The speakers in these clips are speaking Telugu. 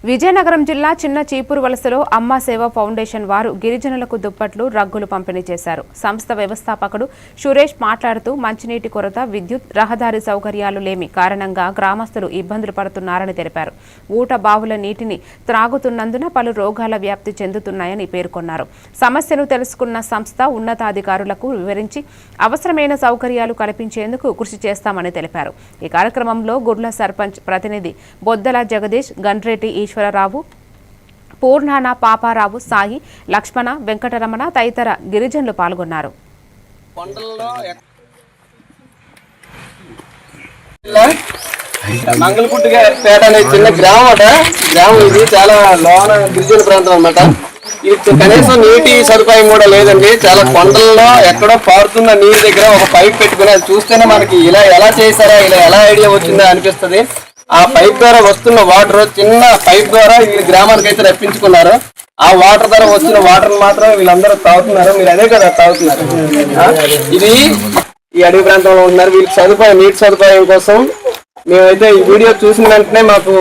విజయనగరం జిల్లా చిన్న చీపురు వలసలో అమ్మ సేవ ఫౌండేషన్ వారు గిరిజనులకు దుప్పట్లు, రగ్గులు పంపిణీ చేశారు. సంస్థ వ్యవస్థాపకుడు సురేష్ మాట్లాడుతూ మంచినీటి కొరత, విద్యుత్, రహదారి సౌకర్యాలు లేమి కారణంగా గ్రామస్తులు ఇబ్బందులు పడుతున్నారని తెలిపారు. ఊట బావుల నీటిని త్రాగుతున్నందున పలు రోగాల వ్యాప్తి చెందుతున్నాయని పేర్కొన్నారు. సమస్యను తెలుసుకున్న సంస్థ ఉన్నతాధికారులకు వివరించి అవసరమైన సౌకర్యాలు కల్పించేందుకు కృషి చేస్తామని తెలిపారు. ఈ కార్యక్రమంలో గుర్ల సర్పంచ్ ప్రతినిధి బొద్దల జగదీష్, గండ్రేటి ఈశ్వరరావు, పూర్ణాన పాపారావు, సాయి, లక్ష్మణ, వెంకటరమణ తదితర గిరిజనులు పాల్గొన్నారు. మంగళపుట్టుపేట అనే చిన్న గ్రామం ఇది చాలా లోన గిరిజన ప్రాంతం అన్నమాట. ఇది కనీసం నీటి సదుపాయం కూడా లేదండి. చాలా కొండల్లో ఎక్కడో పారుతున్న నీరు దగ్గర ఒక పైప్ పెట్టుకుని అది చూస్తేనే మనకి ఇలా ఎలా చేశారా, ఇలా ఎలా ఐడియా వచ్చిందా అనిపిస్తుంది. ఆ పైప్ ద్వారా వస్తున్న వాటర్ చిన్న పైప్ ద్వారా వీళ్ళు గ్రామానికి అయితే రప్పించుకున్నారు. ఆ వాటర్ ద్వారా వచ్చిన వాటర్ మాత్రం వీళ్ళందరూ తాగుతున్నారు. మీరు అదే కదా తాగుతున్నారు. ఇది ఈ అడవి ప్రాంతంలో ఉన్నారు. వీళ్ళకి నీటి సదుపాయం కోసం మేమైతే ఈ వీడియో చూసిన వెంటనే మాకు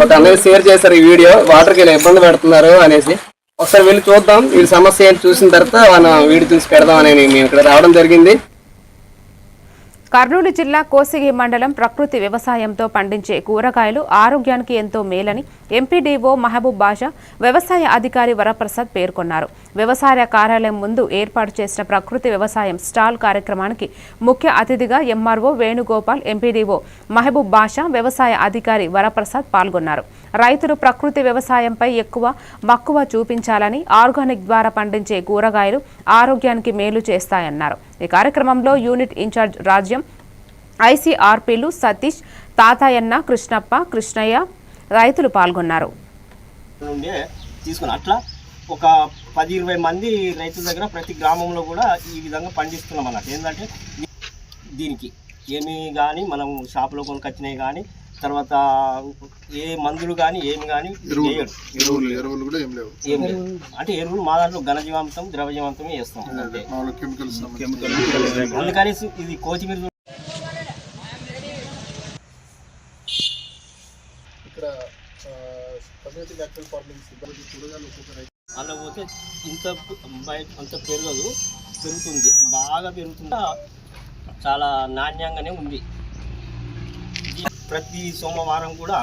ఒక అన్నయ్య షేర్ చేశారు. ఈ వీడియో వాటర్కి ఇలా ఇబ్బంది పెడుతున్నారు అనేసి ఒకసారి వెళ్ళి చూద్దాం. వీళ్ళ సమస్య ఏంటి చూసిన తర్వాత మనం వీడియో చూసి పెడదాం అని మేము ఇక్కడ రావడం జరిగింది. కర్నూలు జిల్లా కోసిగి మండలం ప్రకృతి వ్యవసాయంతో పండించే కూరగాయలు ఆరోగ్యానికి ఎంతో మేలని ఎంపీడీఓ మహబూబ్ బాషా, వ్యవసాయ అధికారి వరప్రసాద్ పేర్కొన్నారు. వ్యవసాయ కార్యాలయం ముందు ఏర్పాటు చేసిన ప్రకృతి వ్యవసాయం స్టాల్ కార్యక్రమానికి ముఖ్య అతిథిగా ఎంఆర్ఓ వేణుగోపాల్, ఎంపీడీఓ మహబూబ్ బాషా, వ్యవసాయ అధికారి వరప్రసాద్ పాల్గొన్నారు. రైతులు ప్రకృతి వ్యవసాయంపై ఎక్కువ మక్కువ చూపించాలని, ఆర్గానిక్ ద్వారా పండించే కూరగాయలు ఆరోగ్యానికి మేలు చేస్తాయన్నారు. ఈ కార్యక్రమంలో యూనిట్ ఇన్ఛార్జ్ రాజ్యం, ఐసీఆర్పీలు సతీష్, తాతాయన్న, కృష్ణప్ప, కృష్ణయ్య రైతులు పాల్గొన్నారు. అట్లా ఒక 10-20 మంది రైతుల దగ్గర ప్రతి గ్రామంలో కూడా ఈ విధంగా పండిస్తున్నాం అన్నట్టు. ఏంటంటే దీనికి ఏమి కానీ మనం షాపులో కొనుకొచ్చినవి కానీ, తర్వాత ఏ మందులు కానీ ఏమి కానీ ఎరువులు కూడా ఏం లేవు. అంటే ఎరువులు మా దాంట్లో ఘనజీవాంతం, ద్రవజీవాంతమే వేస్తాం. అందుకని ఇది కొత్తిమీర అలా పోతే అంత పెరుగుతుంది, బాగా పెరుగుతుంది. చాలా నాణ్యంగానే ఉంది. ప్రతి సోమవారం కూడా